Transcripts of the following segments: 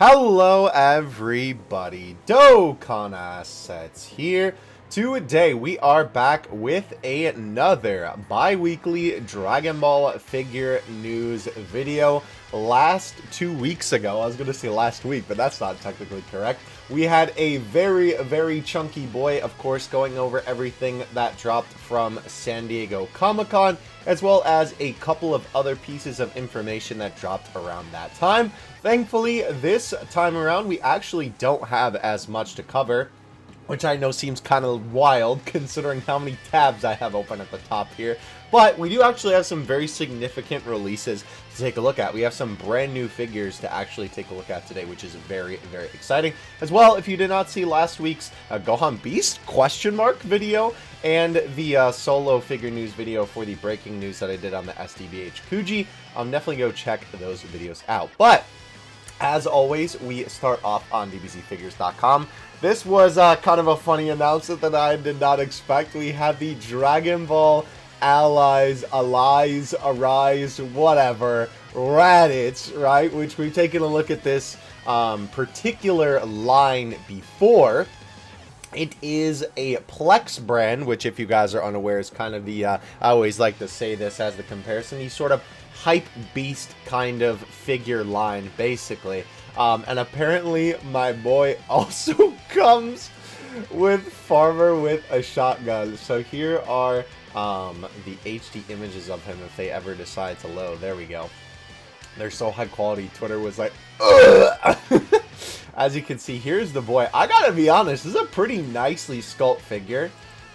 Hello everybody, Dokkan Assets here. Today we are back with another bi-weekly Dragon Ball figure news video. Last 2 weeks ago, I was going to say last week, but that's not technically correct. We had a very chunky boy, of course, going over everything that dropped from San Diego Comic-Con, as well as a couple of other pieces of information that dropped around that time. Thankfully, this time around, we actually don't have as much to cover, which I know seems kind of wild considering how many tabs I have open at the top here. But we do actually have some very significant releases to take a look at. We have some brand new figures to actually take a look at today, which is very exciting. As well, if you did not see last week's Gohan Beast ? Video and the solo figure news video for the breaking news that I did on the SDBH Kuji, definitely go check those videos out. But as always, we start off on dbzfigures.com. This was kind of a funny announcement that I did not expect. We have the Dragon Ball Arise, whatever, Raditz, right? Which we've taken a look at this particular line before. It is a Plex brand, which if you guys are unaware is kind of the, I always like to say this as the comparison, the sort of hype beast kind of figure line, basically. And apparently my boy also comes with Farmer with a shotgun. So here are the HD images of him if they ever decide to load. There we go. They're so high quality. Twitter was like, ugh! As you can see, here's the boy. I gotta be honest, this is a pretty nicely sculpted figure.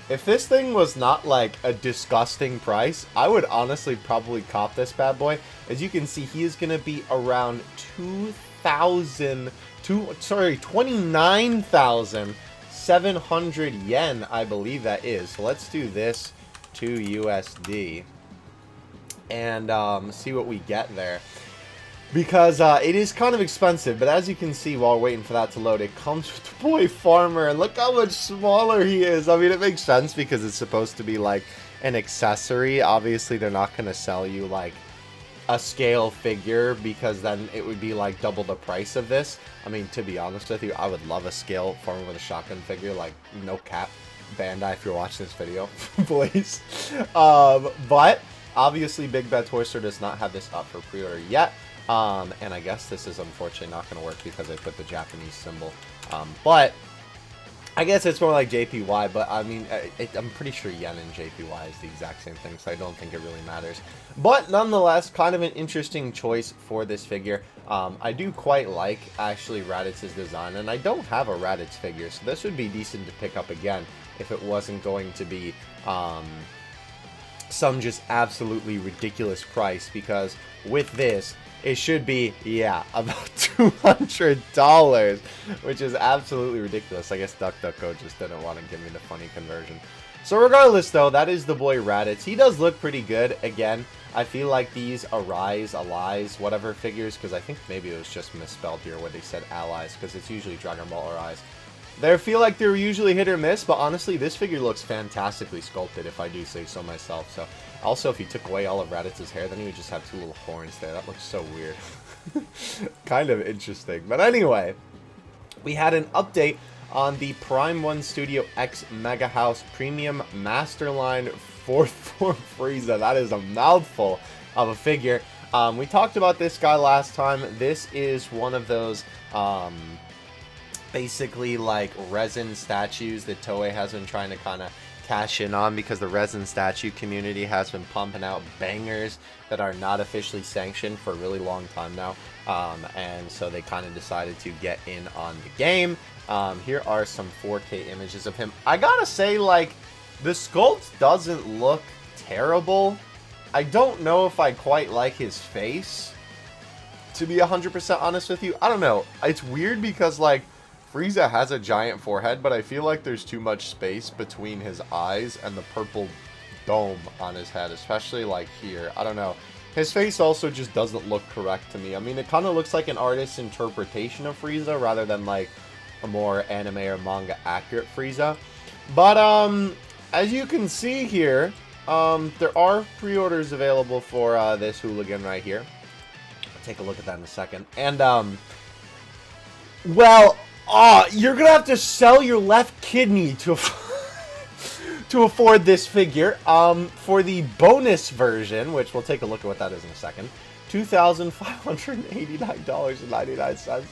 If this thing was not like a disgusting price, I would honestly probably cop this bad boy. As you can see, he is gonna be around 29,700 yen, I believe that is. So let's do this to USD and see what we get there. Because it is kind of expensive, but as you can see while waiting for that to load, it comes with the boy Farmer, and look how much smaller he is. I mean, it makes sense because it's supposed to be like an accessory. Obviously, they're not going to sell you like a scale figure because then it would be like double the price of this. I mean, to be honest with you, I would love a scale Farmer with a shotgun figure, like no cap. Bandai, if you're watching this video, please. But obviously, Big Bad Toy Store does not have this up for pre-order yet. And I guess this is unfortunately not going to work because I put the Japanese symbol. But I guess it's more like JPY, but I mean, I'm pretty sure yen and JPY is the exact same thing, so I don't think it really matters. But nonetheless, kind of an interesting choice for this figure. I do quite like, actually, Raditz's design, and I don't have a Raditz figure, so this would be decent to pick up again if it wasn't going to be some just absolutely ridiculous price, because with this, it should be, yeah, about $200, which is absolutely ridiculous. I guess DuckDuckGo just didn't want to give me the funny conversion. So regardless, though, that is the boy Raditz. He does look pretty good. Again, I feel like these Arise, whatever figures, because I think maybe it was just misspelled here where they said Allies, because it's usually Dragon Ball Arise. They feel like they're usually hit or miss, but honestly, this figure looks fantastically sculpted, if I do say so myself. So, also, if you took away all of Raditz's hair, then he would just have 2 little horns there. That looks so weird. Kind of interesting. But anyway, we had an update on the Prime 1 Studio X Mega House Premium Master Line 4th form Frieza. That is a mouthful of a figure. We talked about this guy last time. This is one of those basically like resin statues that Toei has been trying to kind of cash in on, because the resin statue community has been pumping out bangers that are not officially sanctioned for a really long time now, and so they kind of decided to get in on the game. Here are some 4K images of him. I gotta say, like, the sculpt doesn't look terrible. I don't know if I quite like his face, to be 100% honest with you. I don't know. It's weird because, like, Frieza has a giant forehead, but I feel like there's too much space between his eyes and the purple dome on his head, especially like here. I don't know. His face also just doesn't look correct to me. I mean, it kind of looks like an artist's interpretation of Frieza rather than like a more anime or manga accurate Frieza. But as you can see here, there are pre-orders available for this hooligan right here. I'll take a look at that in a second. And Well, you're gonna have to sell your left kidney to to afford this figure. For the bonus version, which we'll take a look at what that is in a second, $2,589.99,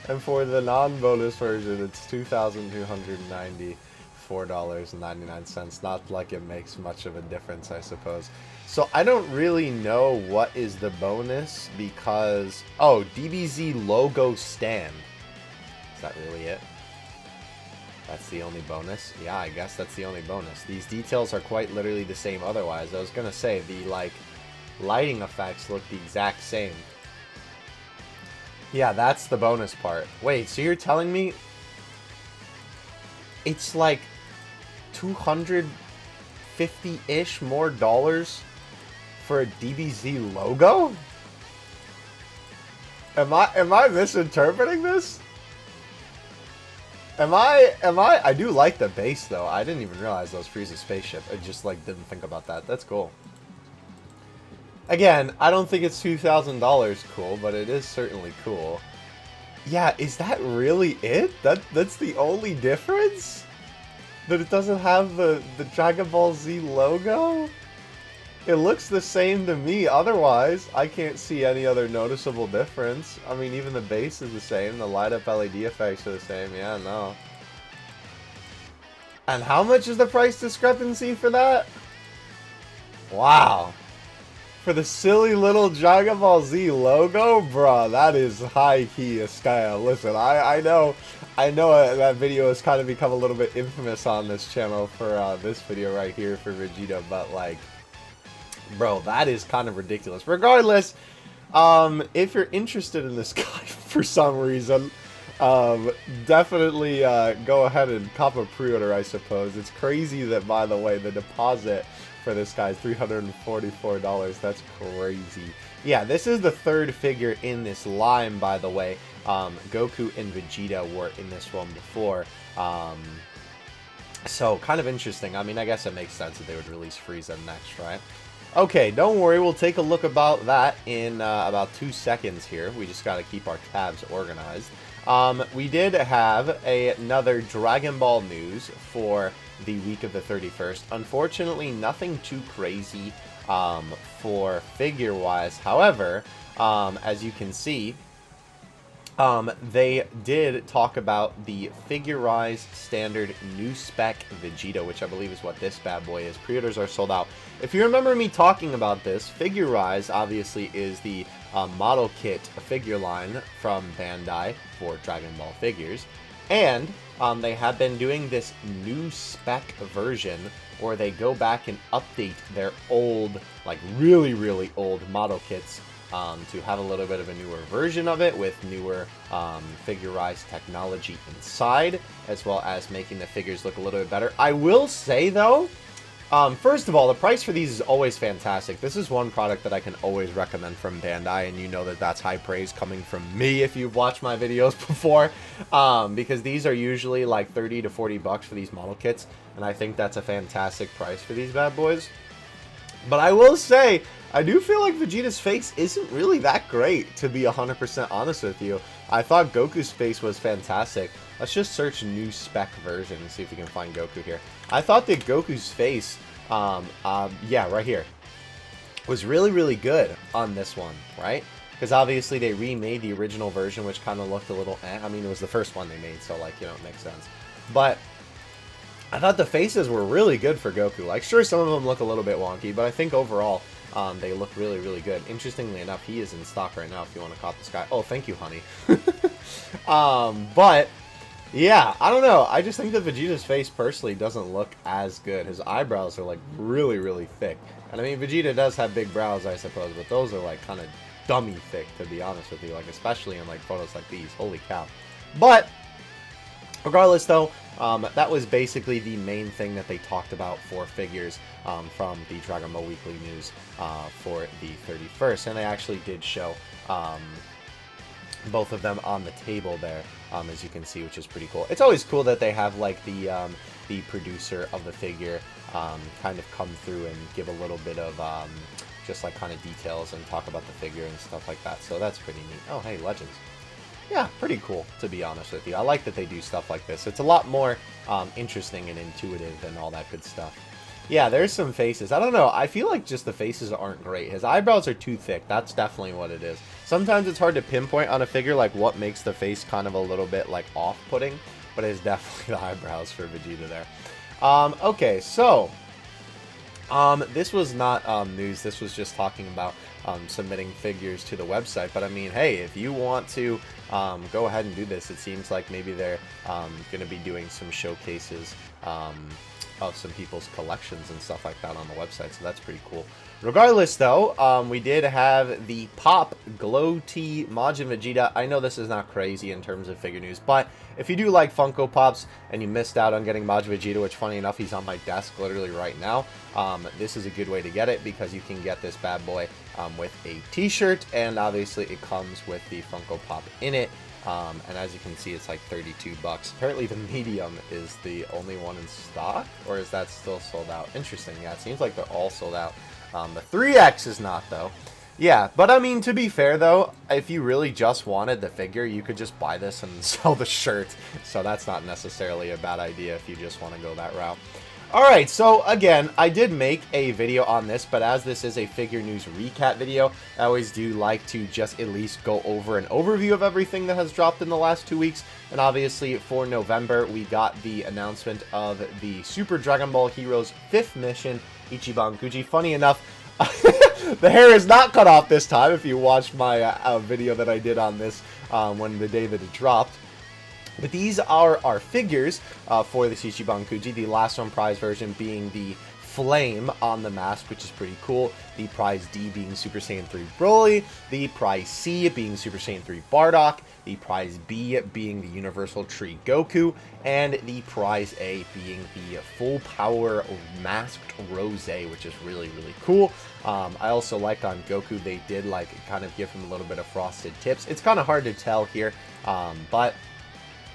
and for the non-bonus version, it's $2,294.99. Not like it makes much of a difference, I suppose. So I don't really know what is the bonus because DBZ logo stand. Is that really it? That's the only bonus? Yeah, I guess that's the only bonus. These details are quite literally the same otherwise. I was gonna say, the, like, lighting effects look the exact same. Yeah, that's the bonus part. Wait, so you're telling me it's like 250-ish more dollars for a DBZ logo? Am I misinterpreting this? I do like the base though. I didn't even realize that was FRIEZA's spaceship. I just like didn't think about that. That's cool. Again, I don't think it's $2,000 cool, but it is certainly cool. Yeah, is that really it? That's the only difference? That it doesn't have the Dragon Ball Z logo? It looks the same to me otherwise. I can't see any other noticeable difference. I mean, even the base is the same. The light-up LED effects are the same. Yeah, no. And how much is the price discrepancy for that? Wow. For the silly little Dragon Ball Z logo? Bruh, that is high-key a scale. Listen, I know that video has kind of become a little bit infamous on this channel for this video right here for Vegeta, but like, bro, that is kind of ridiculous. Regardless, if you're interested in this guy for some reason, definitely go ahead and cop a pre-order, I suppose. It's crazy that, by the way, the deposit for this guy is $344. That's crazy. Yeah, this is the third figure in this line, by the way. Goku and Vegeta were in this one before. So, kind of interesting. I mean, I guess it makes sense that they would release Frieza next, right? Okay, don't worry. We'll take a look about that in about 2 seconds here. We just got to keep our tabs organized. We did have another Dragon Ball news for the week of the 31st. Unfortunately, nothing too crazy for figure-wise. However, as you can see, they did talk about the Figure-Rise Standard New Spec Vegeta, which I believe is what this bad boy is. Pre-orders are sold out. If you remember me talking about this, Figure-Rise obviously is the model kit figure line from Bandai for Dragon Ball figures. And they have been doing this new spec version where they go back and update their old, like really, really old model kits to have a little bit of a newer version of it with newer figure-rise technology inside, as well as making the figures look a little bit better. I will say, though, first of all, the price for these is always fantastic. This is one product that I can always recommend from Bandai, and you know that that's high praise coming from me if you've watched my videos before, because these are usually like 30 to 40 bucks for these model kits, and I think that's a fantastic price for these bad boys. But I will say, I do feel like Vegeta's face isn't really that great, to be 100% honest with you. I thought Goku's face was fantastic. Let's just search new spec version and see if we can find Goku here. I thought that Goku's face, yeah, right here, was really, really good on this one, right? Because obviously they remade the original version, which kind of looked a little eh. I mean, it was the first one they made, so, like, you know, it makes sense. But I thought the faces were really good for Goku. Like, sure, some of them look a little bit wonky, but I think overall, they look really, really good. Interestingly enough, he is in stock right now if you want to cop this guy. Oh, thank you, honey. But, yeah, I don't know. I just think that Vegeta's face personally doesn't look as good. His eyebrows are, like, really, really thick. And, I mean, Vegeta does have big brows, I suppose, but those are, like, kind of dummy thick, to be honest with you. Like, especially in, like, photos like these. Holy cow. But regardless, though, that was basically the main thing that they talked about for figures from the Dragon Ball Weekly News for the 31st. And they actually did show both of them on the table there, as you can see, which is pretty cool. It's always cool that they have, like, the producer of the figure kind of come through and give a little bit of just, like, kind of details and talk about the figure and stuff like that. So that's pretty neat. Oh, hey, Legends. yeah, pretty cool, to be honest with you. I like that they do stuff like this. It's a lot more interesting and intuitive and all that good stuff. Yeah, there's some faces. I don't know. I feel like just the faces aren't great. His eyebrows are too thick. That's definitely what it is. Sometimes it's hard to pinpoint on a figure, like, what makes the face kind of a little bit, like, off-putting. But it's definitely the eyebrows for Vegeta there. Okay, so this was not news. This was just talking about submitting figures to the website. But I mean, hey, if you want to go ahead and do this, it seems like maybe they're going to be doing some showcases of some people's collections and stuff like that on the website. So that's pretty cool. Regardless, though, we did have the Pop Glow T Majin Vegeta. I know this is not crazy in terms of figure news, but if you do like Funko Pops and you missed out on getting Majin Vegeta, which funny enough, he's on my desk literally right now, this is a good way to get it because you can get this bad boy with a t-shirt, and obviously it comes with the Funko Pop in it. And as you can see, it's like 32 bucks. Apparently the medium is the only one in stock, or is that still sold out? Interesting. Yeah, it seems like they're all sold out. The 3X is not, though. Yeah, but I mean, to be fair, though, if you really just wanted the figure, you could just buy this and sell the shirt. So that's not necessarily a bad idea if you just want to go that route. Alright, so again, I did make a video on this, but as this is a figure news recap video, I always do like to just at least go over an overview of everything that has dropped in the last 2 weeks. And obviously for November, we got the announcement of the Super Dragon Ball Heroes 5th mission, Ichiban Kuji. Funny enough, the hair is not cut off this time, if you watched my video that I did on this when the day that it dropped. But these are our figures for the Ichiban Kuji, the last one prize version being the flame on the mask, which is pretty cool. The prize D being Super Saiyan 3 Broly, the prize C being Super Saiyan 3 Bardock, the prize B being the Universal Tree Goku, and the prize A being the full power masked Rose, which is really, really cool. I also like on Goku, they did like kind of give him a little bit of frosted tips. It's kind of hard to tell here, but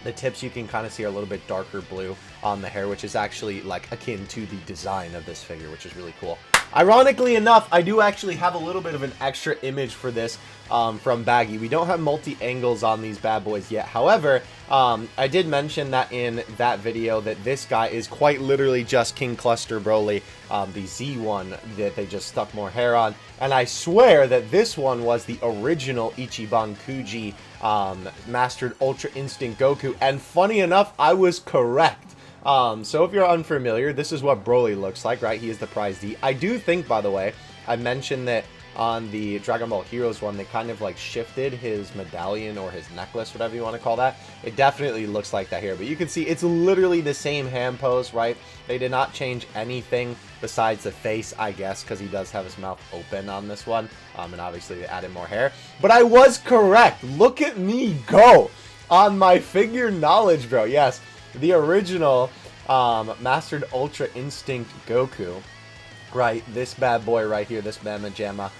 the tips you can kind of see are a little bit darker blue on the hair, which is actually like akin to the design of this figure, which is really cool. Ironically enough, I do actually have a little bit of an extra image for this from Baggy. We don't have multi-angles on these bad boys yet. However, I did mention that in that video that this guy is quite literally just King Cluster Broly, the Z one that they just stuck more hair on. And I swear that this one was the original Ichiban Kuji Mastered Ultra Instinct Goku. And funny enough, I was correct. So if you're unfamiliar, this is what Broly looks like, right? He is the prize D. I do think, by the way, I mentioned that on the Dragon Ball Heroes one, they kind of like shifted his medallion or his necklace, whatever you want to call that. It definitely looks like that here, but you can see it's literally the same hand pose, right? They did not change anything besides the face, I guess, because he does have his mouth open on this one. And obviously they added more hair. But I was correct. Look at me go on my figure knowledge, bro. Yes. The original Mastered Ultra Instinct Goku, right, this bad boy right here, this Mama Jamma,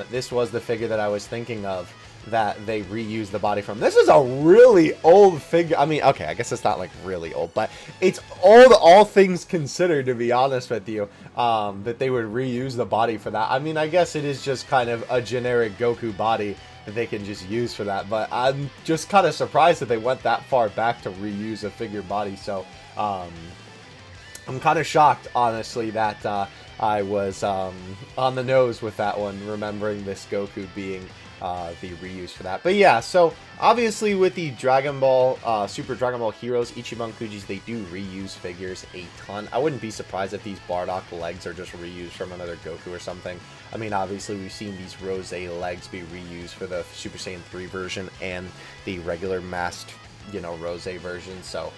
this was the figure that I was thinking of that they reused the body from. This is a really old figure. I mean, okay, I guess it's not like really old, but it's old, all things considered, to be honest with you, that they would reuse the body for that. I mean, I guess it is just kind of a generic Goku body that they can just use for that, but I'm just kind of surprised that they went that far back to reuse a figure body. So I'm kind of shocked, honestly, that I was on the nose with that one, remembering this Goku being the reuse for that. But yeah, so obviously with the Dragon Ball Super Dragon Ball Heroes Ichiban Kujis, they do reuse figures a ton. I wouldn't be surprised if these Bardock legs are just reused from another Goku or something. I mean, obviously we've seen these Rose legs be reused for the Super Saiyan 3 version and the regular masked, you know, Rose version. So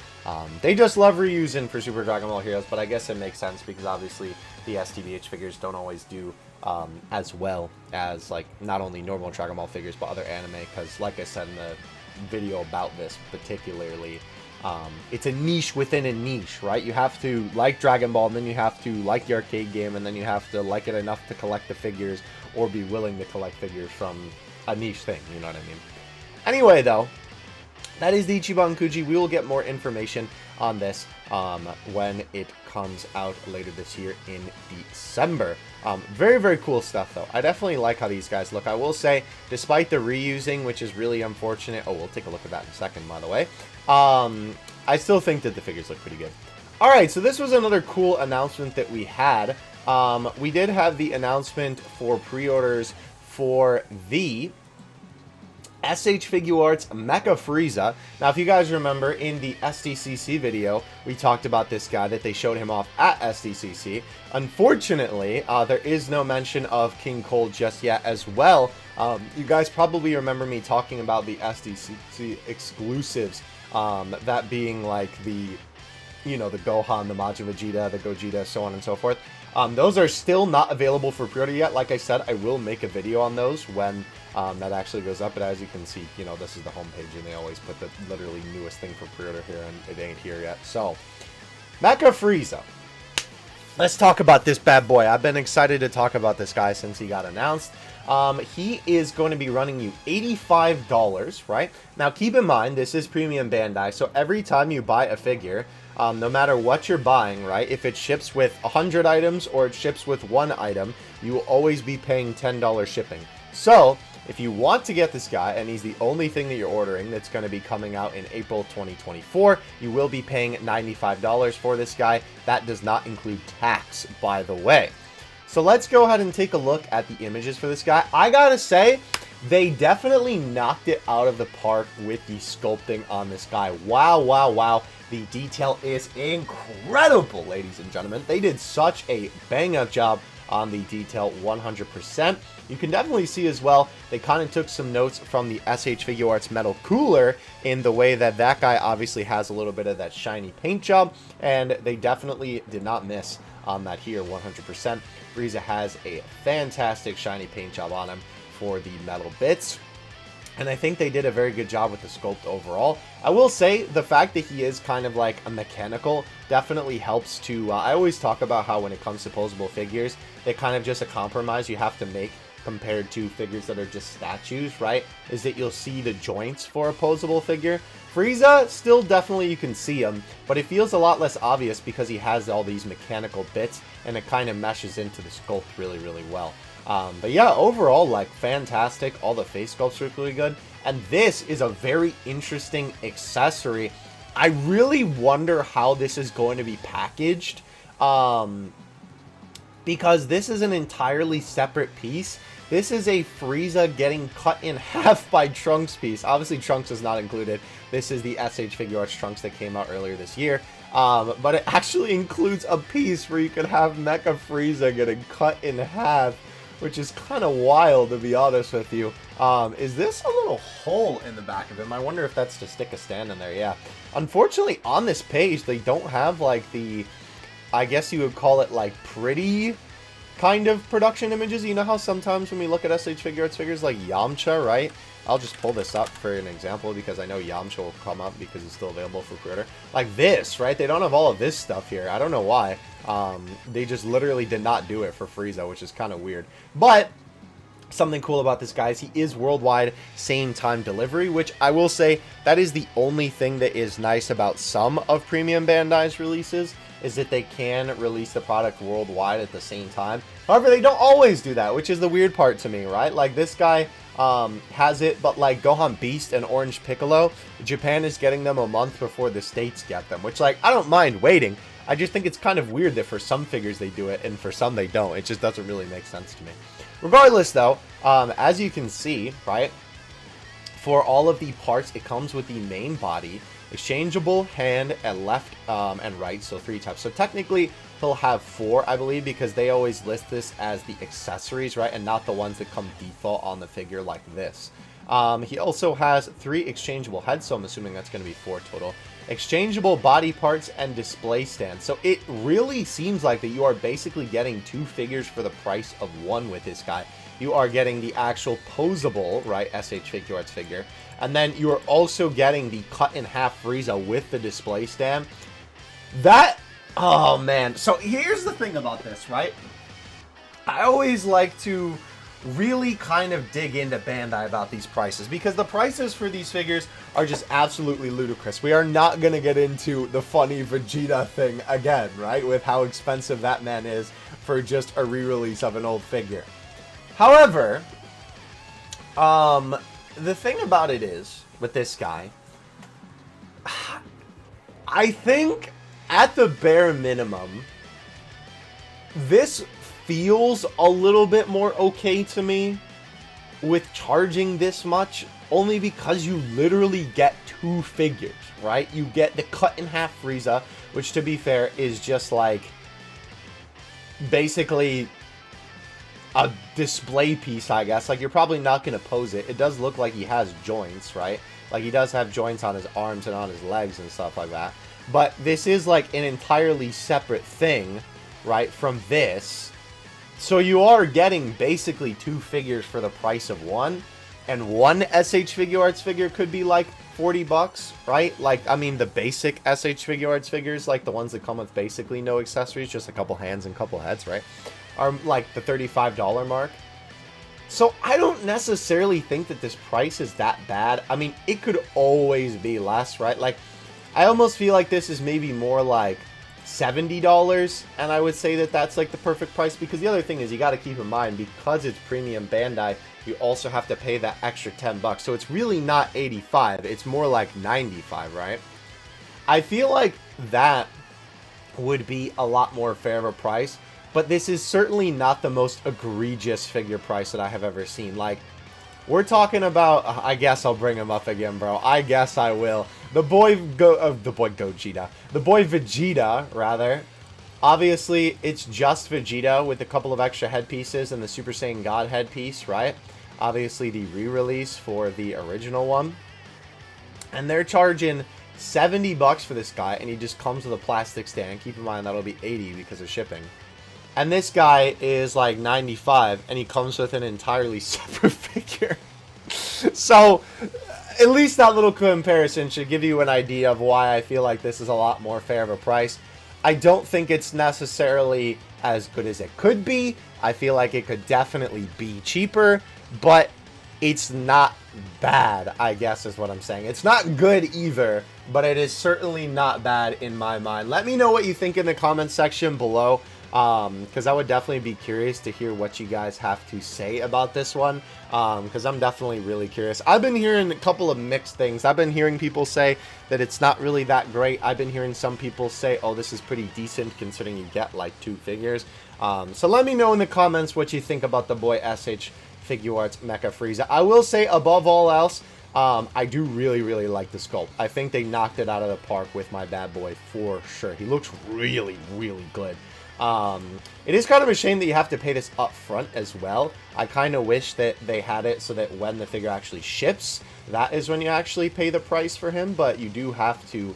they just love reusing for Super Dragon Ball Heroes, but I guess it makes sense because obviously the STVH figures don't always do as well as like not only normal Dragon Ball figures but other anime, because like I said in the video about this particularly, it's a niche within a niche, right? You have to like Dragon Ball, and then you have to like the arcade game, and then you have to like it enough to collect the figures or be willing to collect figures from a niche thing, you know what I mean? Anyway, though, that is the Ichiban Kuji. We will get more information on this when it comes out later this year in December. Very, very cool stuff, though. I definitely like how these guys look. I will say, despite the reusing, which is really unfortunate. Oh, we'll take a look at that in a second, by the way. I still think that the figures look pretty good. All right, so this was another cool announcement that we had. We did have the announcement for pre-orders for the SH Figuarts Mecha Frieza. Now, if you guys remember, in the SDCC video, we talked about this guy, that they showed him off at SDCC. Unfortunately, there is no mention of King Cole just yet as well. You guys probably remember me talking about the SDCC exclusives, that being like the, you know, the Gohan, the Majin Vegeta, the Gogeta, so on and so forth. Those are still not available for pre-order yet. Like I said, I will make a video on those when that actually goes up. But as you can see, you know, this is the homepage, and they always put the literally newest thing for pre-order here, and it ain't here yet. So, Mecha Frieza. Let's talk about this bad boy. I've been excited to talk about this guy since he got announced. He is going to be running you $85, right? Now, keep in mind, this is Premium Bandai, so every time you buy a figure, no matter what you're buying, right, if it ships with 100 items or it ships with 1 item, you will always be paying $10 shipping. So, if you want to get this guy, and he's the only thing that you're ordering that's going to be coming out in April 2024, you will be paying $95 for this guy. That does not include tax, by the way. So let's go ahead and take a look at the images for this guy. I gotta say, they definitely knocked it out of the park with the sculpting on this guy. Wow, wow, wow. The detail is incredible, ladies and gentlemen. They did such a bang-up job on the detail, 100%. You can definitely see as well, they kind of took some notes from the SH Figuarts Metal Cooler in the way that that guy obviously has a little bit of that shiny paint job, and they definitely did not miss on that here, 100%. Frieza has a fantastic shiny paint job on him for the metal bits, and I think they did a very good job with the sculpt overall. I will say, the fact that he is kind of like a mechanical definitely helps to, I always talk about how when it comes to posable figures, they're kind of just a compromise you have to make compared to figures that are just statues, right? Is that you'll see the joints for a posable figure. Frieza, still definitely you can see him, but it feels a lot less obvious because he has all these mechanical bits, and it kind of meshes into the sculpt really, really well. But yeah, overall, like, fantastic. All the face sculpts are really good. And this is a very interesting accessory. I really wonder how this is going to be packaged. Because this is an entirely separate piece. This is a Frieza getting cut in half by Trunks piece. Obviously, Trunks is not included. This is the SH Figuarts Trunks that came out earlier this year. But it actually includes a piece where you could have Mecha Frieza getting cut in half, which is kind of wild, to be honest with you. Is this a little hole in the back of him? I wonder if that's to stick a stand in there. Yeah. Unfortunately, on this page, they don't have, like, the, I guess you would call it, like, pretty kind of production images. You know how sometimes when we look at SH Figuarts figures like Yamcha, right? I'll just pull this up for an example because I know Yamcha will come up because it's still available for pre-order. Like this, right? They don't have all of this stuff here. I don't know why. They just literally did not do it for Frieza, which is kind of weird. But something cool about this, guys, he is worldwide same time delivery, which I will say that is the only thing that is nice about some of Premium Bandai's releases, is that they can release the product worldwide at the same time. However, they don't always do that, which is the weird part to me, right? Like, this guy has it, but like Gohan Beast and Orange Piccolo, Japan is getting them a month before the States get them, which, like, I don't mind waiting. I just think it's kind of weird that for some figures they do it and for some they don't. It just doesn't really make sense to me. Regardless, though, as you can see, right, for all of the parts, it comes with the main body, exchangeable hand and left and right, so 3 types. So technically, he'll have 4, I believe, because they always list this as the accessories, right, and not the ones that come default on the figure like this. He also has 3 exchangeable heads, so I'm assuming that's going to be 4 total. Exchangeable body parts and display stands. So it really seems like that you are basically getting 2 figures for the price of 1 with this guy. You are getting the actual posable, right, SH Figuarts figure. And then you are also getting the cut in half Frieza with the display stand. That, oh man. So here's the thing about this, right? I always like to really kind of dig into Bandai about these prices, because the prices for these figures are just absolutely ludicrous. We are not going to get into the funny Vegeta thing again, right, with how expensive that man is for just a re-release of an old figure. However, the thing about it is, with this guy, I think at the bare minimum, this feels a little bit more okay to me with charging this much, only because you literally get two figures, right? You get the cut in half Frieza, which, to be fair, is just like basically a display piece, I guess. Like, you're probably not going to pose it. It does look like he has joints, right? Like, he does have joints on his arms and on his legs and stuff like that. But this is like an entirely separate thing, right, from this. So you are getting basically two figures for the price of one. And one SH Figuarts figure could be like 40 bucks, right? Like, I mean, the basic SH Figuarts figures, like the ones that come with basically no accessories, just a couple hands and a couple heads, right, are like the $35 mark. So I don't necessarily think that this price is that bad. I mean, it could always be less, right? Like, I almost feel like this is maybe more like $70, and I would say that that's like the perfect price, because the other thing is, you got to keep in mind, because it's premium Bandai, you also have to pay that extra 10 bucks. So it's really not 85, it's more like 95, right? I feel like that would be a lot more fair of a price, but this is certainly not the most egregious figure price that I have ever seen. Like, we're talking about, I guess I'll bring him up again, bro. I guess I will. The boy Vegeta, rather. Obviously, it's just Vegeta with a couple of extra headpieces and the Super Saiyan God headpiece, right? Obviously, the re-release for the original one. And they're charging 70 bucks for this guy, and he just comes with a plastic stand. Keep in mind, that'll be 80 because of shipping. And this guy is like 95, and he comes with an entirely separate figure. So, at least that little comparison should give you an idea of why I feel like this is a lot more fair of a price. I don't think it's necessarily as good as it could be. I feel like it could definitely be cheaper, but it's not bad, I guess is what I'm saying. It's not good either, but it is certainly not bad in my mind. Let me know what you think in the comments section below, because I would definitely be curious to hear what you guys have to say about this one, because I'm definitely really curious. I've been hearing a couple of mixed things. I've been hearing people say that it's not really that great. I've been hearing some people say, oh, this is pretty decent considering you get like two figures. So let me know in the comments what you think about the boy SH Figuarts Mecha Frieza. I will say, above all else, I do really like the sculpt. I think they knocked it out of the park with my bad boy for sure. He looks really good. It is kind of a shame that you have to pay this up front as well. I kind of wish that they had it so that when the figure actually ships, that is when you actually pay the price for him, but you do have to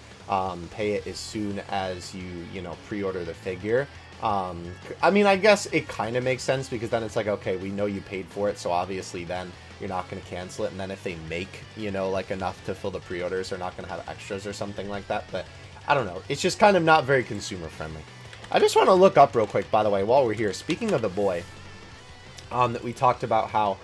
pay it as soon as you know, pre-order the figure. I mean, I guess it kind of makes sense, because then it's like, okay, we know you paid for it, so obviously then you're not going to cancel it, and then if they make, you know, like enough to fill the pre-orders, they're not going to have extras or something like that. But I don't know, it's just kind of not very consumer friendly. I just want to look up real quick, by the way, while we're here. Speaking of the boy, that we talked about how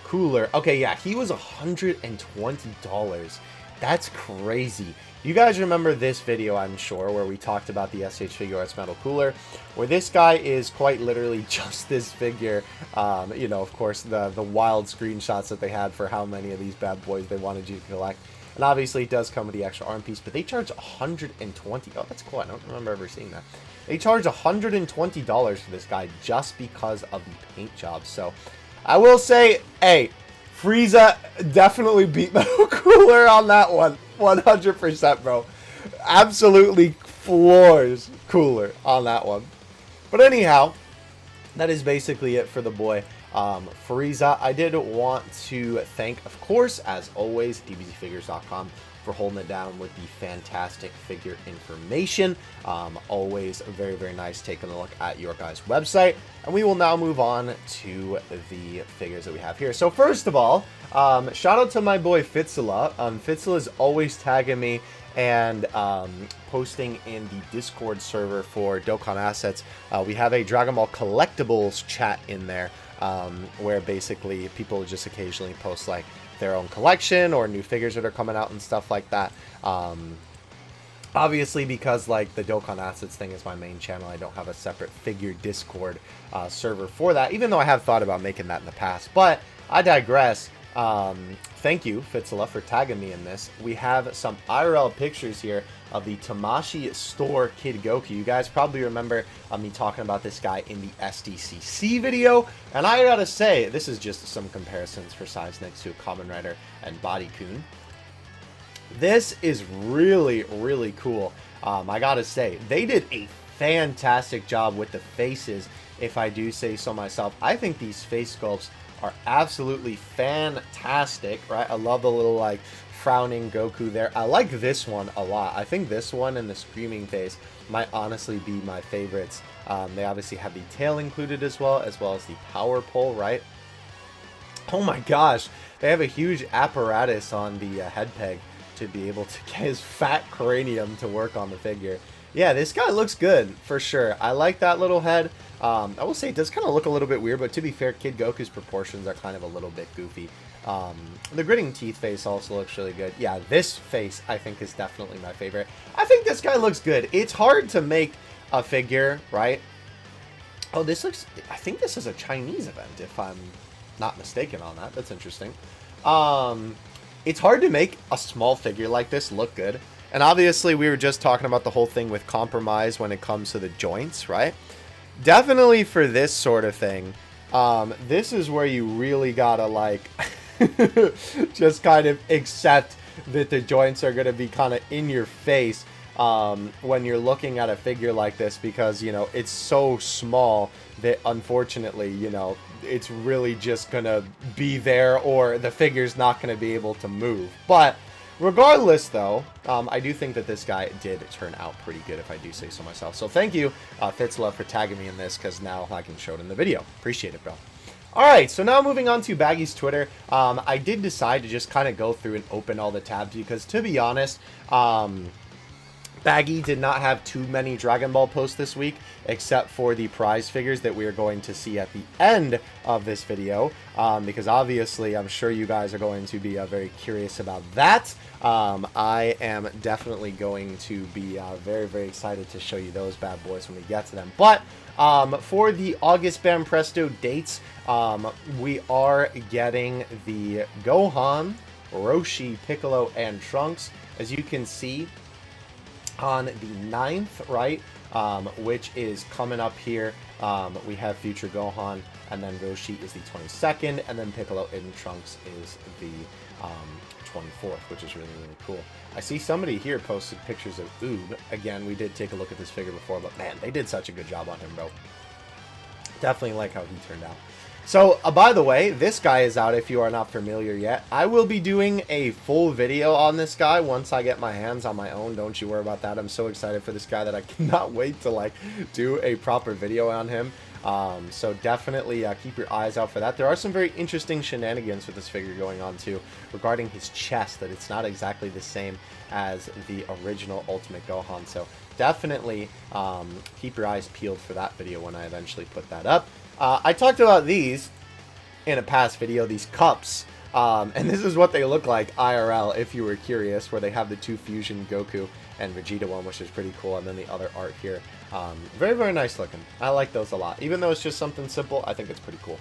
Cooler. Okay, yeah, he was $120. That's crazy. You guys remember this video, I'm sure, where we talked about the SH Figuarts Metal Cooler, where this guy is quite literally just this figure. You know, of course, the wild screenshots that they had for how many of these bad boys they wanted you to collect. And obviously, it does come with the extra arm piece, but they charge $120. Oh, that's cool. I don't remember ever seeing that. They charge $120 for this guy just because of the paint job. So, I will say, hey, Frieza definitely beat Metal Cooler on that one. 100%, bro. Absolutely floors Cooler on that one. But anyhow, that is basically it for the boy Frieza. I did want to thank, of course, as always, dbzfigures.com for holding it down with the fantastic figure information. Always very nice taking a look at your guys' website. And we will now move on to the figures that we have here. So first of all, shout out to my boy Fitzilla. Fitzilla is always tagging me and posting in the Discord server for Dokkan Assets. We have a Dragon Ball Collectibles chat in there. where basically people just occasionally post like their own collection or new figures that are coming out and stuff like that. Obviously, because like the Dokkan Assets thing is my main channel, I don't have a separate figure Discord server for that, even though I have thought about making that in the past. But I digress. Thank you, Fitzela, for tagging me in this. We have some IRL pictures here of the Tamashii Store Kid Goku. You guys probably remember me talking about this guy in the SDCC video. And I gotta say, this is just some comparisons for size next to Kamen Rider and Body-kun. This is really, really cool. I gotta say, they did a fantastic job with the faces, if I do say so myself. I think these face sculpts are absolutely fantastic, right? I love the little, like, frowning Goku there. I like this one a lot. I think this one and the screaming face might honestly be my favorites. They obviously have the tail included as well as the power pole, right? Oh my gosh, they have a huge apparatus on the head peg to be able to get his fat cranium to work on the figure. Yeah, this guy looks good, for sure. I like that little head. I will say it does kind of look a little bit weird, but to be fair, Kid Goku's proportions are kind of a little bit goofy. The gritting teeth face also looks really good. Yeah, this face, I think, is definitely my favorite. I think this guy looks good. It's hard to make a figure, right? Oh, this looks... I think this is a Chinese event, if I'm not mistaken on that. That's interesting. It's hard to make a small figure like this look good. And obviously, we were just talking about the whole thing with compromise when it comes to the joints, right? Definitely for this sort of thing, this is where you really gotta, like, just kind of accept that the joints are gonna be kind of in your face when you're looking at a figure like this, because, you know, it's so small that, unfortunately, you know, it's really just gonna be there, or the figure's not gonna be able to move. But regardless, though, I do think that this guy did turn out pretty good, if I do say so myself. So thank you, Fitzela, for tagging me in this, because now I can show it in the video. Appreciate it, bro. Alright, so now moving on to Baggy's Twitter. I did decide to just kind of go through and open all the tabs, because, to be honest, Baggy did not have too many Dragon Ball posts this week, except for the prize figures that we are going to see at the end of this video, because obviously I'm sure you guys are going to be very curious about that. I am definitely going to be very, very excited to show you those bad boys when we get to them. But for the August Bam Presto dates, we are getting the Gohan, Roshi, Piccolo, and Trunks. As you can see, on the 9th, right, which is coming up here, we have Future Gohan, and then Roshi is the 22nd, and then Piccolo and Trunks is the 24th, which is really, really cool. I see somebody here posted pictures of Oob. Again, we did take a look at this figure before, but man, they did such a good job on him, bro. Definitely like how he turned out. So, by the way, this guy is out if you are not familiar yet. I will be doing a full video on this guy once I get my hands on my own. Don't you worry about that. I'm so excited for this guy that I cannot wait to, like, do a proper video on him. So definitely keep your eyes out for that. There are some very interesting shenanigans with this figure going on, too, regarding his chest, that it's not exactly the same as the original Ultimate Gohan. So definitely keep your eyes peeled for that video when I eventually put that up. I talked about these in a past video, these cups, and this is what they look like IRL, if you were curious, where they have the two Fusion Goku and Vegeta one, which is pretty cool, and then the other art here. Very, very nice looking. I like those a lot. Even though it's just something simple, I think it's pretty cool.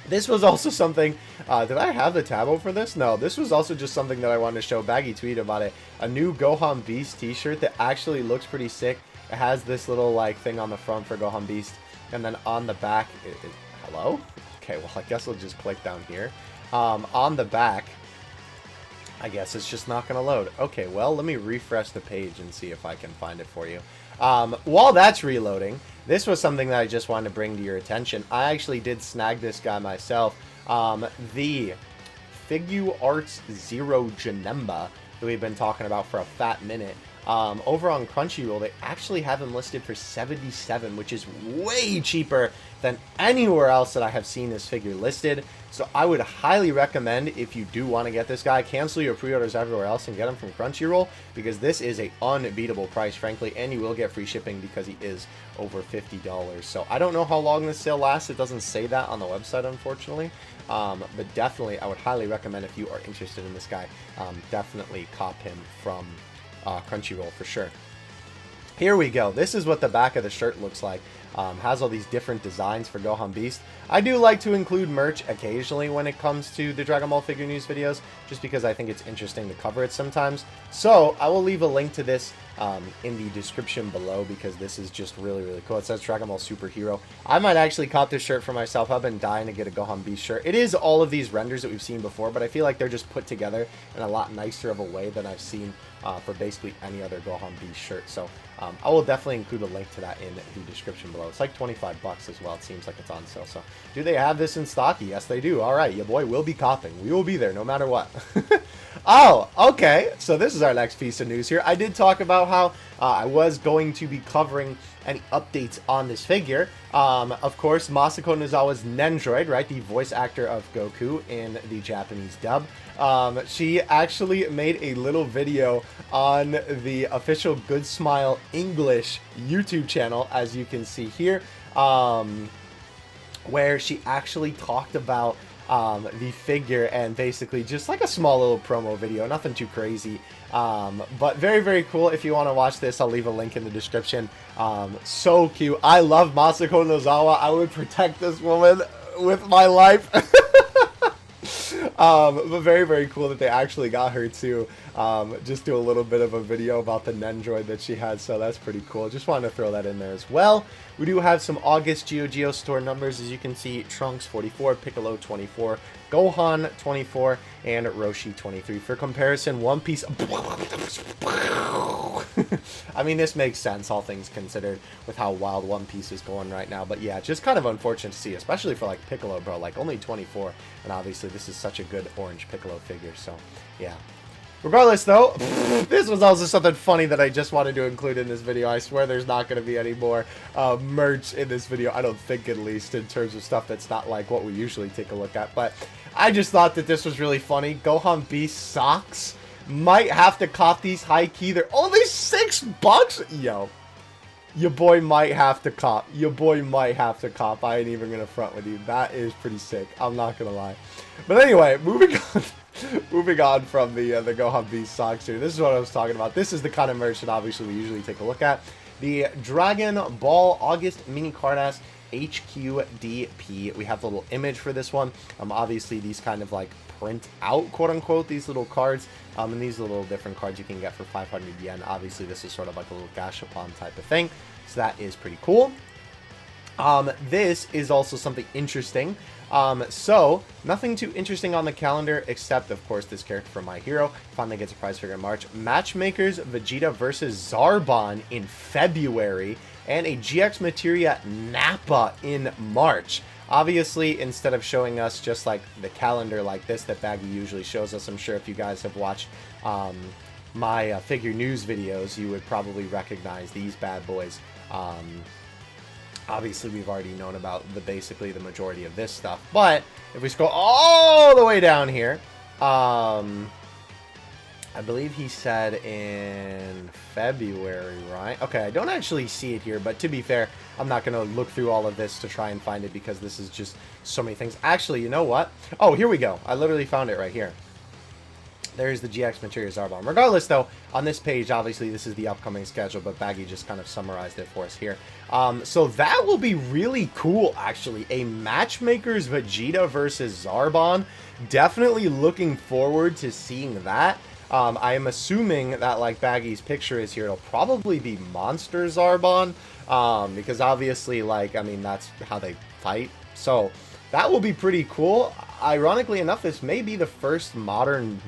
This was also something, did I have the tab over this? No, this was also just something that I wanted to show. Baggy tweet about it. A new Gohan Beast t-shirt that actually looks pretty sick. It has this little, like, thing on the front for Gohan Beast. And then on the back, hello? Okay, well, I guess I'll just click down here. On the back, I guess it's just not going to load. Okay, well, let me refresh the page and see if I can find it for you. While that's reloading, this was something that I just wanted to bring to your attention. I actually did snag this guy myself. The Figu Arts Zero Janemba that we've been talking about for a fat minute. Over on Crunchyroll, they actually have him listed for $77, which is way cheaper than anywhere else that I have seen this figure listed. So I would highly recommend, if you do want to get this guy, cancel your pre-orders everywhere else and get him from Crunchyroll, because this is a unbeatable price, frankly, and you will get free shipping because he is over $50. So I don't know how long this sale lasts. It doesn't say that on the website, unfortunately. But definitely, I would highly recommend, if you are interested in this guy, definitely cop him from Crunchyroll for sure. Here we go. This is what the back of the shirt looks like. Has all these different designs for Gohan Beast. I do like to include merch occasionally when it comes to the Dragon Ball figure news videos, just because I think it's interesting to cover it sometimes. So I will leave a link to this in the description below, because this is just really, really cool. It says Dragon Ball Superhero. I might actually cop this shirt for myself. I've been dying to get a Gohan Beast shirt. It is all of these renders that we've seen before, but I feel like they're just put together in a lot nicer of a way than I've seen for basically any other Gohan Beast shirt. So I will definitely include a link to that in the description below. It's like 25 bucks as well. It seems like it's on sale. So do they have this in stock? Yes, they do. All right, your boy will be copping. We will be there no matter what. Oh, okay. So this is our next piece of news here. I did talk about how I was going to be covering any updates on this figure. Of course, Masako Nozawa's Nendroid, right? The voice actor of Goku in the Japanese dub. She actually made a little video on the official Good Smile English YouTube channel, as you can see here, where she actually talked about the figure, and basically just like a small little promo video, nothing too crazy, but very, very cool. If you want to watch this, I'll leave a link in the description. So cute. I love Masako Nozawa. I would protect this woman with my life. But very, very cool that they actually got her to just do a little bit of a video about the Nendroid that she had, so that's pretty cool. Just wanted to throw that in there as well. We do have some August GeoGeo store numbers, as you can see: Trunks 44, Piccolo 24, Gohan 24, and Roshi 23. For comparison, One Piece... I mean, this makes sense, all things considered, with how wild One Piece is going right now. But yeah, just kind of unfortunate to see, especially for, like, Piccolo, bro. Like, only 24, and obviously this is such a good orange Piccolo figure, so yeah. Regardless, though, this was also something funny that I just wanted to include in this video. I swear there's not going to be any more merch in this video. I don't think, at least, in terms of stuff that's not like what we usually take a look at. But I just thought that this was really funny. Gohan Beast socks. Might have to cop these high-key. They're only $6? Yo. Your boy might have to cop. Your boy might have to cop. I ain't even going to front with you. That is pretty sick. I'm not going to lie. But anyway, moving on. Moving on from the Gohan Beast socks here. This is what I was talking about. This is the kind of merch that obviously we usually take a look at. The Dragon Ball August Mini Cardass HQDP. We have the little image for this one. Obviously, these kind of like print out, quote unquote, these little cards. And these little different cards you can get for 500 yen. Obviously, this is sort of like a little gashapon type of thing. So that is pretty cool. This is also something interesting. So, nothing too interesting on the calendar, except, of course, this character from My Hero finally gets a prize figure in March. Matchmakers Vegeta versus Zarbon in February, and a GX Materia Nappa in March. Obviously, instead of showing us just, like, the calendar like this that Baggy usually shows us, I'm sure if you guys have watched my figure news videos, you would probably recognize these bad boys. Obviously, we've already known about basically the majority of this stuff. But if we scroll all the way down here, I believe he said in February, right? Okay, I don't actually see it here, but to be fair, I'm not going to look through all of this to try and find it, because this is just so many things. Actually, you know what? Oh, here we go. I literally found it right here. There's the GX Materia Zarbon. Regardless, though, on this page, obviously, this is the upcoming schedule, but Baggy just kind of summarized it for us here. So that will be really cool, actually. A Matchmakers Vegeta versus Zarbon. Definitely looking forward to seeing that. I am assuming that, like Baggy's picture is here, it'll probably be Monster Zarbon, because obviously, like, I mean, that's how they fight. So that will be pretty cool. Ironically enough, this may be the first modern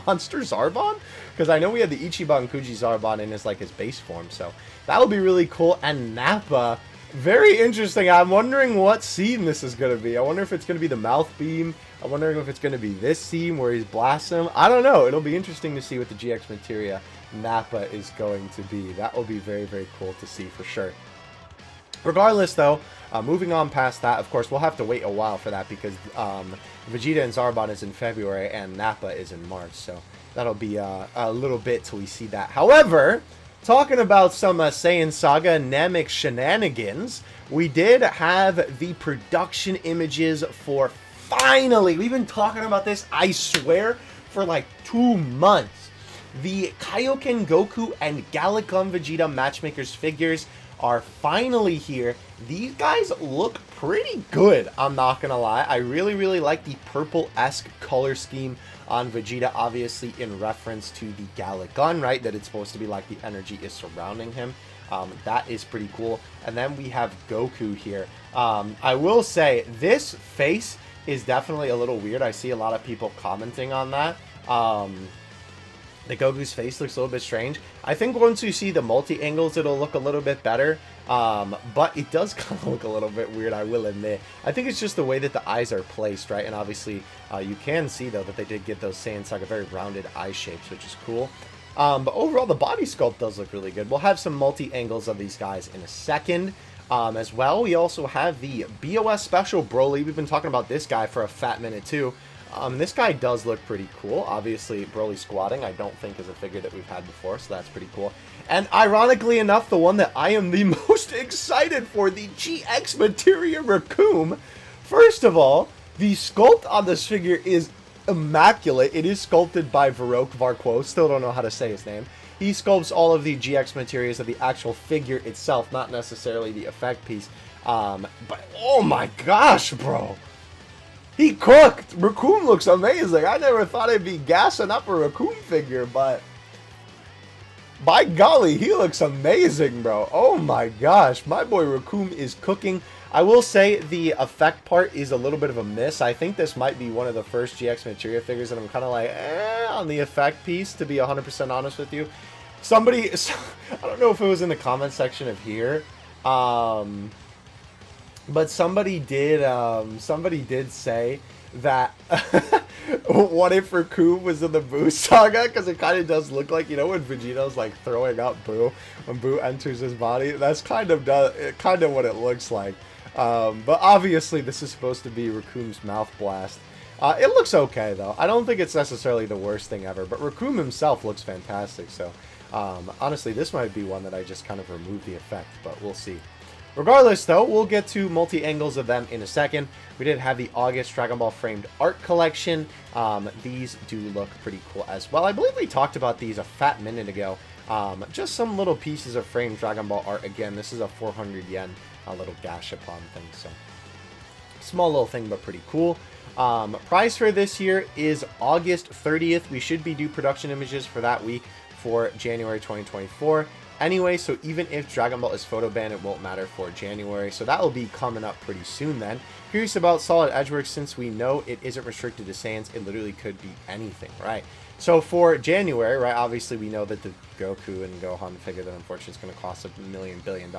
Monster Zarbon, because I know we had the Ichiban Kuji Zarbon in his, like, his base form, so that will be really cool. And Nappa, very interesting. I'm wondering what scene this is going to be. I wonder if it's going to be the mouth beam. I'm wondering if it's going to be this scene where he's blasting him. I don't know. It'll be interesting to see what the GX Materia Nappa is going to be. That will be very, very cool to see for sure. Regardless, though, moving on past that, of course, we'll have to wait a while for that because Vegeta and Zarbon is in February and Nappa is in March. So that'll be a little bit till we see that. However, talking about some Saiyan Saga Namek shenanigans, we did have the production images for finally, we've been talking about this, I swear, for like 2 months. The Kaioken Goku and Galacon Vegeta Matchmakers figures are finally here. These guys look pretty good, I'm not gonna lie. I really like the purple-esque color scheme on Vegeta, obviously in reference to the Galacon, right? That it's supposed to be like the energy is surrounding him. That is pretty cool. And then we have Goku here. I will say, this face is definitely a little weird. I see a lot of people commenting on that. The Goku's face looks a little bit strange. I think once you see the multi-angles, it'll look a little bit better. But it does kind of look a little bit weird, I will admit. I think it's just the way that the eyes are placed, right? And obviously, you can see, though, that they did get those Saiyan Saga very rounded eye shapes, which is cool. But overall, the body sculpt does look really good. We'll have some multi-angles of these guys in a second. As well, we also have the BOS Special Broly. We've been talking about this guy for a fat minute, too. This guy does look pretty cool. Obviously, Broly squatting, I don't think is a figure that we've had before, so that's pretty cool. And ironically enough, the one that I am the most excited for, the GX Materia RECOOME. First of all, the sculpt on this figure is immaculate. It is sculpted by Varroque Varquo. Still don't know how to say his name. He sculpts all of the GX materials of the actual figure itself, not necessarily the effect piece. But oh my gosh, bro. He cooked! RECOOME looks amazing. I never thought I'd be gassing up a RECOOME figure, but by golly, he looks amazing, bro. Oh my gosh, my boy RECOOME is cooking. I will say the effect part is a little bit of a miss. I think this might be one of the first GX Materia figures that I'm kind of like, on the effect piece, to be 100% honest with you. Somebody, I don't know if it was in the comment section of here, but somebody did say that what if RECOOME was in the Buu saga, because it kind of does look like, you know, when Vegeta's like throwing up Buu when Buu enters his body. That's kind of what it looks like. But obviously this is supposed to be RECOOME's mouth blast. It looks okay though. I don't think it's necessarily the worst thing ever, but RECOOME himself looks fantastic. So honestly, this might be one that I just kind of remove the effect, but we'll see. Regardless, though, we'll get to multi-angles of them in a second. We did have the August Dragon Ball framed art collection. These do look pretty cool as well. I believe we talked about these a fat minute ago. Just some little pieces of framed Dragon Ball art. Again, this is a 400 yen, a little Gashapon thing. So, small little thing, but pretty cool. Price for this year is August 30th. We should be due production images for that week for January 2024. Anyway, so even if Dragon Ball is photo banned, it won't matter for January. So that will be coming up pretty soon then. Curious about Solid Edgeworks, since we know it isn't restricted to Saiyans, it literally could be anything, right? So for January, right, obviously we know that the Goku and Gohan figure that unfortunately is going to cost $1 billion.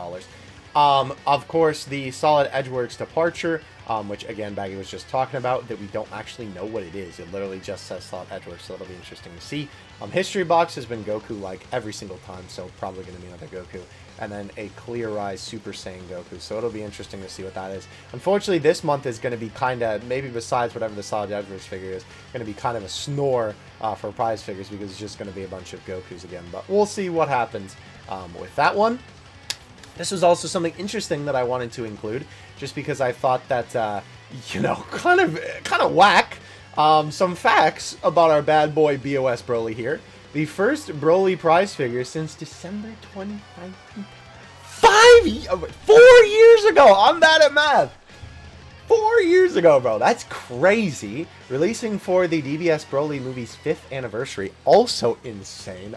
Of course, the Solid Edgeworks departure, which again, Baggy was just talking about, that we don't actually know what it is. It literally just says Solid Edgeworks, so that'll be interesting to see. History box has been Goku like every single time, so probably going to be another Goku. And then a Clear Eyes Super Saiyan Goku, so it'll be interesting to see what that is. Unfortunately, this month is going to be kind of, maybe besides whatever the Solid Edgeworks figure is, going to be kind of a snore for prize figures, because it's just going to be a bunch of Gokus again. But we'll see what happens with that one. This was also something interesting that I wanted to include, just because I thought that, you know, kind of whack. Some facts about our bad boy BOS Broly here. The first Broly prize figure since December 2019. 4 years ago! I'm bad at math! 4 years ago, bro. That's crazy. Releasing for the DBS Broly movie's 5th anniversary. Also insane.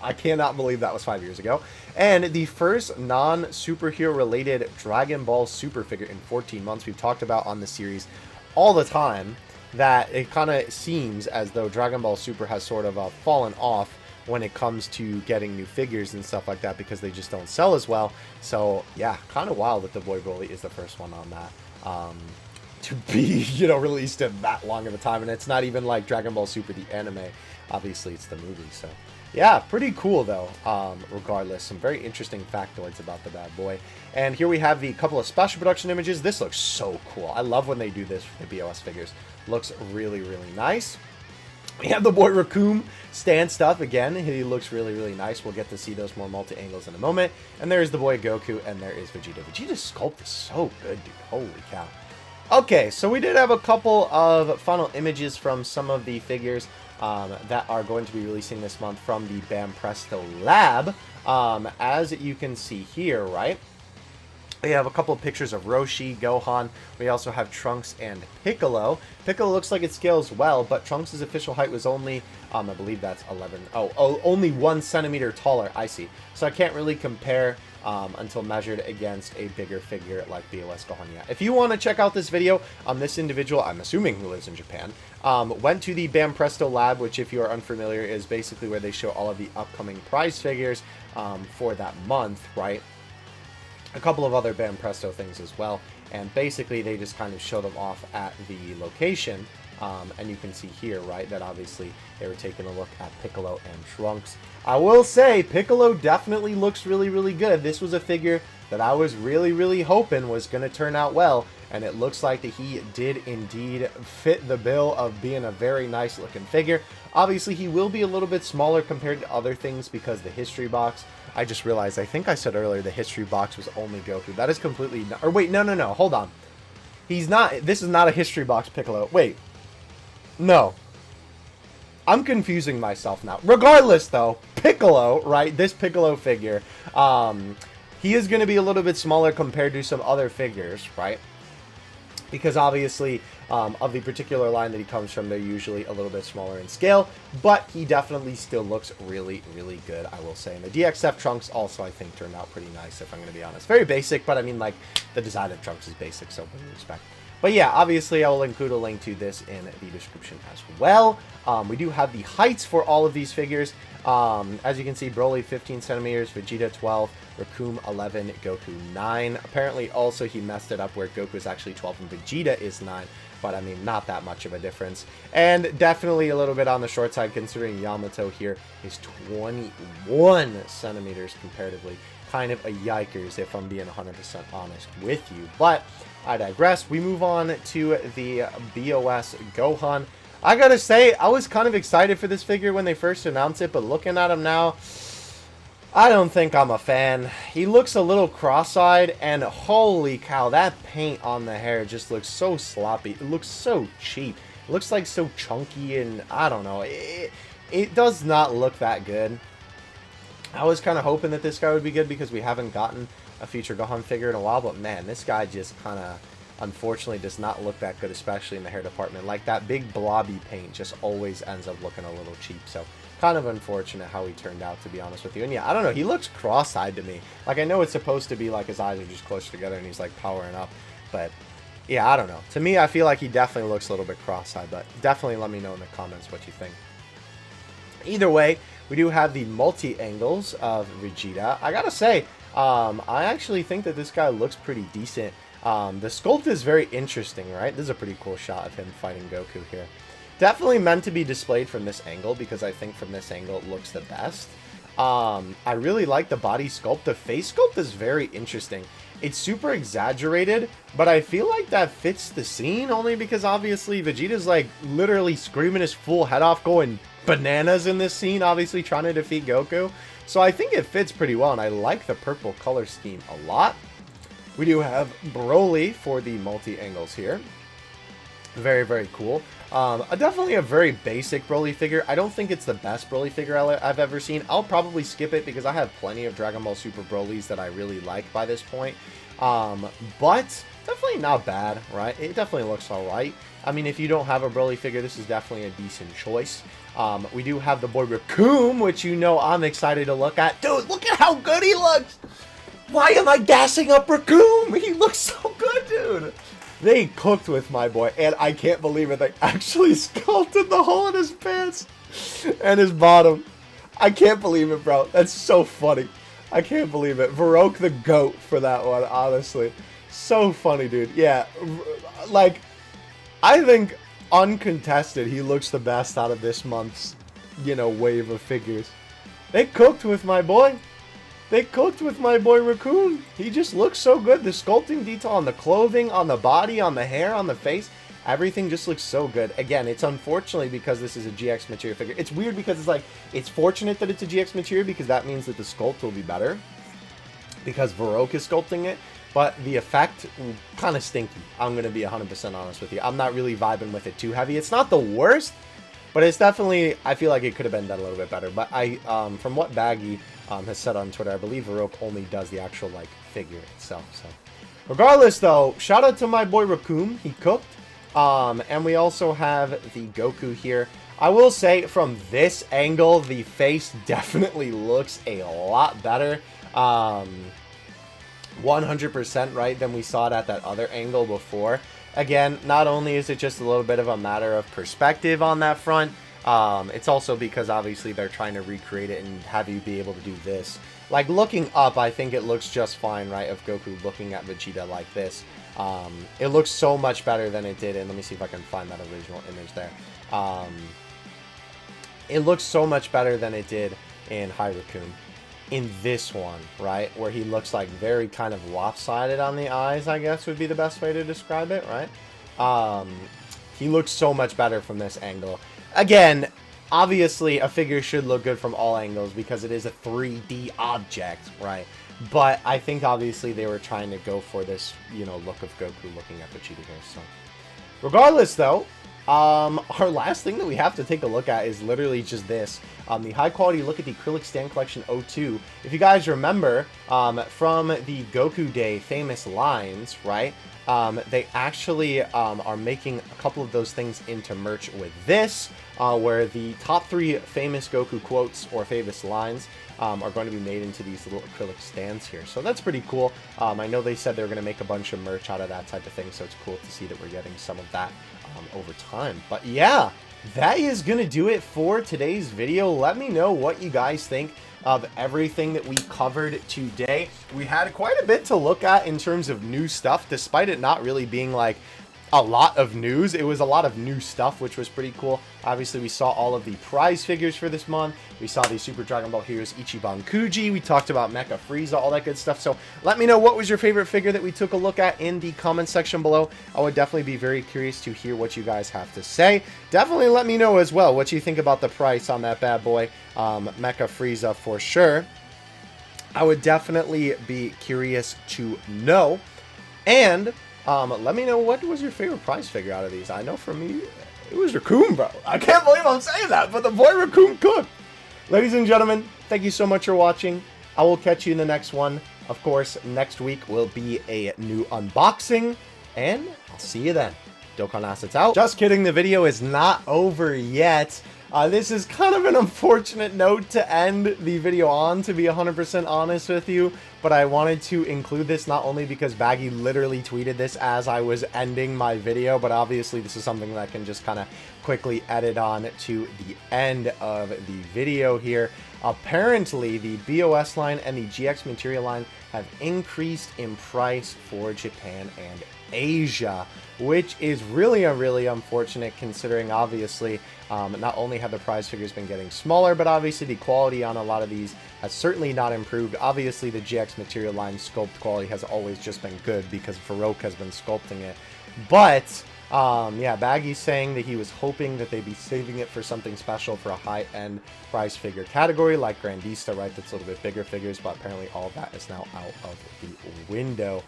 I cannot believe that was 5 years ago. And the first non-superhero related Dragon Ball Super figure in 14 months. We've talked about on the series all the time that it kind of seems as though Dragon Ball Super has sort of fallen off when it comes to getting new figures and stuff like that, because they just don't sell as well. So yeah, kind of wild that the boy Broly is the first one on that. to be, you know, released in that long of a time. And it's not even like Dragon Ball Super, the anime. Obviously, it's the movie, so... Yeah, pretty cool, though, regardless. Some very interesting factoids about the bad boy. And here we have the couple of special production images. This looks so cool. I love when they do this for the BOS figures. Looks really, really nice. We have the boy RECOOME stand stuff again. He looks really, really nice. We'll get to see those more multi-angles in a moment. And there's the boy GOKU, and there is VEGETA. Vegeta's sculpt is so good, dude. Holy cow. Okay, so we did have a couple of final images from some of the figures that are going to be releasing this month from the Bam Presto Lab. As you can see here, right? We have a couple of pictures of Roshi, Gohan. We also have Trunks and Piccolo. Piccolo looks like it scales well, but Trunks' official height was only, I believe that's 11. Oh, only 1 centimeter taller. I see. So I can't really compare until measured against a bigger figure like BOS Gohan. Yeah. If you want to check out this video, this individual, I'm assuming who lives in Japan, went to the Bam Presto Lab, which, if you are unfamiliar, is basically where they show all of the upcoming prize figures for that month, right? A couple of other Bam Presto things as well, and basically they just kind of show them off at the location, and you can see here, right, that obviously they were taking a look at Piccolo and Trunks. I will say, Piccolo definitely looks really, really good. This was a figure that I was really, really hoping was going to turn out well, and it looks like that he did indeed fit the bill of being a very nice looking figure. Obviously, he will be a little bit smaller compared to other things because the history box. I just realized, I think I said earlier, the history box was only Goku. That is completely... Or wait, no, hold on. He's not... This is not a history box Piccolo. Wait. No. I'm confusing myself now. Regardless, though, Piccolo, right? This Piccolo figure, he is going to be a little bit smaller compared to some other figures, right? Because obviously, of the particular line that he comes from, they're usually a little bit smaller in scale, but he definitely still looks really, really good, I will say. And the DXF Trunks also, I think, turned out pretty nice, if I'm going to be honest. Very basic, but I mean, like, the design of Trunks is basic, so what do you expect? But yeah, obviously, I will include a link to this in the description as well. We do have the heights for all of these figures. As you can see, Broly 15 centimeters, Vegeta 12, RECOOME 11, Goku 9. Apparently, also, he messed it up where Goku is actually 12 and Vegeta is 9. But, I mean, not that much of a difference. And definitely a little bit on the short side, considering Yamato here is 21 centimeters comparatively. Kind of a yikers, if I'm being 100% honest with you. But I digress. We move on to the BOS Gohan. I gotta say, I was kind of excited for this figure when they first announced it, but looking at him now, I don't think I'm a fan. He looks a little cross-eyed, and holy cow, that paint on the hair just looks so sloppy. It looks so cheap. It looks like so chunky, and I don't know. It does not look that good. I was kind of hoping that this guy would be good because we haven't gotten a feature Gohan figure in a while, but man, this guy just kind of, unfortunately, does not look that good, especially in the hair department. Like, that big blobby paint just always ends up looking a little cheap, so kind of unfortunate how he turned out, to be honest with you. And yeah, I don't know, he looks cross-eyed to me. Like, I know it's supposed to be like his eyes are just closer together and he's like powering up, but yeah, I don't know. To me, I feel like he definitely looks a little bit cross-eyed, but definitely let me know in the comments what you think. Either way, we do have the multi-angles of Vegeta. I gotta say, I actually think that this guy looks pretty decent. The sculpt is very interesting, right? This is a pretty cool shot of him fighting Goku here. Definitely meant to be displayed from this angle because I think from this angle it looks the best. I really like the body sculpt. The face sculpt is very interesting. It's super exaggerated, but I feel like that fits the scene only because obviously Vegeta's like literally screaming his full head off, going bananas in this scene, obviously trying to defeat Goku. So I think it fits pretty well, and I like the purple color scheme a lot. We do have Broly for the multi-angles here. Very, very cool. Definitely a very basic Broly figure. I don't think it's the best Broly figure I've ever seen. I'll probably skip it because I have plenty of Dragon Ball Super Brolys that I really like by this point. But definitely not bad, right? It definitely looks alright. I mean, if you don't have a Broly figure, this is definitely a decent choice. We do have the boy RECOOME, which you know I'm excited to look at. Dude, look at how good he looks! Why am I gassing up RECOOME? He looks so good, dude! They cooked with my boy, and I can't believe it. They actually sculpted the hole in his pants and his bottom. I can't believe it, bro. That's so funny. I can't believe it. Varroke the GOAT for that one, honestly. So funny, dude. Yeah, like, I think uncontested, he looks the best out of this month's, you know, wave of figures. They cooked with my boy. They cooked with my boy RECOOME. He just looks so good. The sculpting detail on the clothing, on the body, on the hair, on the face, everything just looks so good. Again, it's unfortunately because this is a GX material figure. It's weird because it's like, it's fortunate that it's a GX material because that means that the sculpt will be better because Varroke is sculpting it. But the effect, kind of stinky. I'm going to be 100% honest with you. I'm not really vibing with it too heavy. It's not the worst, but it's definitely, I feel like it could have been done a little bit better. But from what Baggy has said on Twitter, I believe Varroke only does the actual, like, figure itself. So, regardless, though, shout out to my boy RECOOME. He cooked. And we also have the Goku here. I will say, from this angle, the face definitely looks a lot better. 100% right than we saw it at that other angle before. Again, not only is it just a little bit of a matter of perspective on that front, it's also because obviously they're trying to recreate it and have you be able to do this. Like, looking up, I think it looks just fine, right, of Goku looking at Vegeta like this. It looks so much better than it did, and let me see if I can find that original image there. It looks so much better than it did in RECOOME. In this one, right, where he looks like very kind of lopsided on the eyes, I guess would be the best way to describe it, right? He looks so much better from this angle. Again, obviously a figure should look good from all angles because it is a 3D object, right? But I think obviously they were trying to go for this, you know, look of Goku looking at Vegeta here. So, regardless, though, our last thing that we have to take a look at is literally just this. The high quality look at the Acrylic Stand Collection 02. If you guys remember, from the Goku Day famous lines, right? They actually are making a couple of those things into merch with this, where the top 3 famous Goku quotes or famous lines are going to be made into these little acrylic stands here. So that's pretty cool. I know they said they were going to make a bunch of merch out of that type of thing, so it's cool to see that we're getting some of that over time. But yeah, that is going to do it for today's video. Let me know what you guys think of everything that we covered today. We had quite a bit to look at in terms of new stuff, despite it not really being like a lot of news. It was a lot of new stuff, which was pretty cool. Obviously, we saw all of the prize figures for this month. We saw the Super Dragon Ball Heroes Ichiban Kuji. We talked about Mecha Frieza, all that good stuff. So let me know what was your favorite figure that we took a look at in the comment section below. I would definitely be very curious to hear what you guys have to say. Definitely let me know as well what you think about the price on that bad boy, Mecha Frieza for sure. I would definitely be curious to know. And let me know what was your favorite prize figure out of these. I know for me, it was RECOOME, bro. I can't believe I'm saying that, but the boy RECOOME cooked. Ladies and gentlemen, thank you so much for watching. I will catch you in the next one. Of course, next week will be a new unboxing, and I'll see you then. Dokkan Assets out. Just kidding, the video is not over yet. This is kind of an unfortunate note to end the video on, to be 100% honest with you, but I wanted to include this not only because Baggy literally tweeted this as I was ending my video, but obviously this is something that I can just kind of quickly edit on to the end of the video here. Apparently, the BOS line and the GX material line have increased in price for Japan and Asia, which is really unfortunate considering obviously not only have the prize figures been getting smaller, but obviously the quality on a lot of these has certainly not improved. Obviously the GX material line sculpt quality has always just been good because Varroke has been sculpting it, but yeah, Baggy's saying that he was hoping that they'd be saving it for something special for a high-end prize figure category like Grandista, right? That's a little bit bigger figures, but apparently all of that is now out of the window.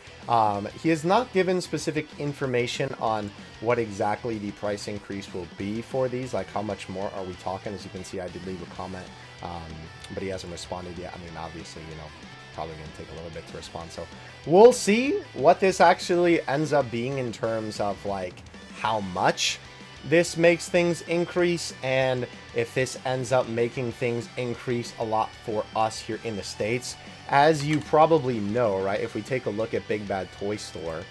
He has not given specific information on what exactly the price increase will be for these, like how much more are we talking. As you can see, I did leave a comment, but he hasn't responded yet. I mean, obviously, you know, probably going to take a little bit to respond. So we'll see what this actually ends up being in terms of like how much this makes things increase, and if this ends up making things increase a lot for us here in the States. As you probably know, right, if we take a look at Big Bad Toy Store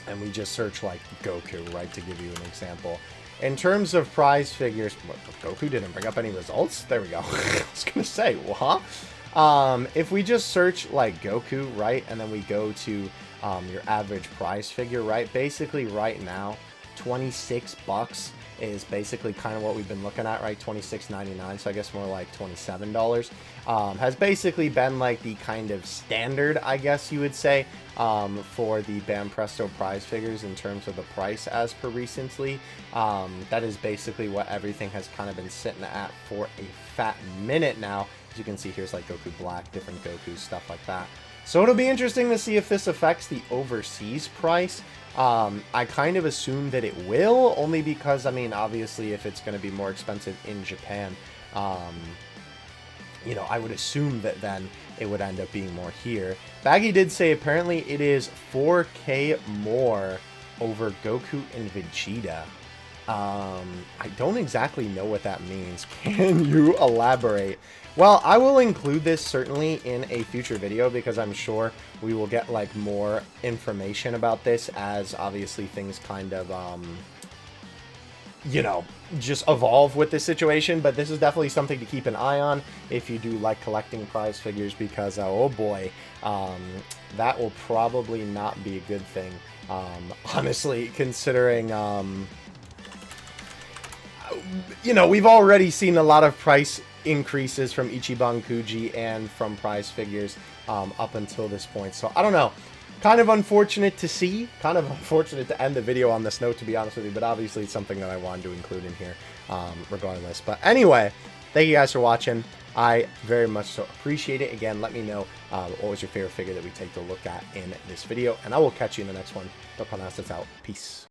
and we just search like Goku, right, to give you an example, in terms of prize figures, Goku didn't bring up any results. There we go. I was gonna say, well, huh? If we just search like Goku, right, and then we go to your average prize figure, right, basically right now 26 bucks is basically kind of what we've been looking at, right? $26.99, so I guess more like $27. Has basically been like the kind of standard, I guess you would say, for the Bam Presto prize figures in terms of the price as per recently. That is basically what everything has kind of been sitting at for a fat minute now. As you can see, here's like Goku Black, different Goku, stuff like that. So it'll be interesting to see if this affects the overseas price. I kind of assume that it will, only because, I mean, obviously if it's going to be more expensive in Japan, you know, I would assume that then it would end up being more here. Baggy did say apparently it is 4K more over Goku and Vegeta. I don't exactly know what that means. Can you elaborate? Well, I will include this certainly in a future video because I'm sure we will get like more information about this as obviously things kind of, you know, just evolve with this situation. But this is definitely something to keep an eye on if you do like collecting prize figures, because oh boy, that will probably not be a good thing. Honestly, considering, you know, we've already seen a lot of price increases from Ichiban Kuji and from prize figures up until this point. So I don't know, kind of unfortunate to see, kind of unfortunate to end the video on this note, to be honest with you, but obviously it's something that I wanted to include in here regardless. But anyway, thank you guys for watching. I very much so appreciate it. Again, let me know what was your favorite figure that we take a look at in this video, and I will catch you in the next one. Dokkan Assets out. Peace.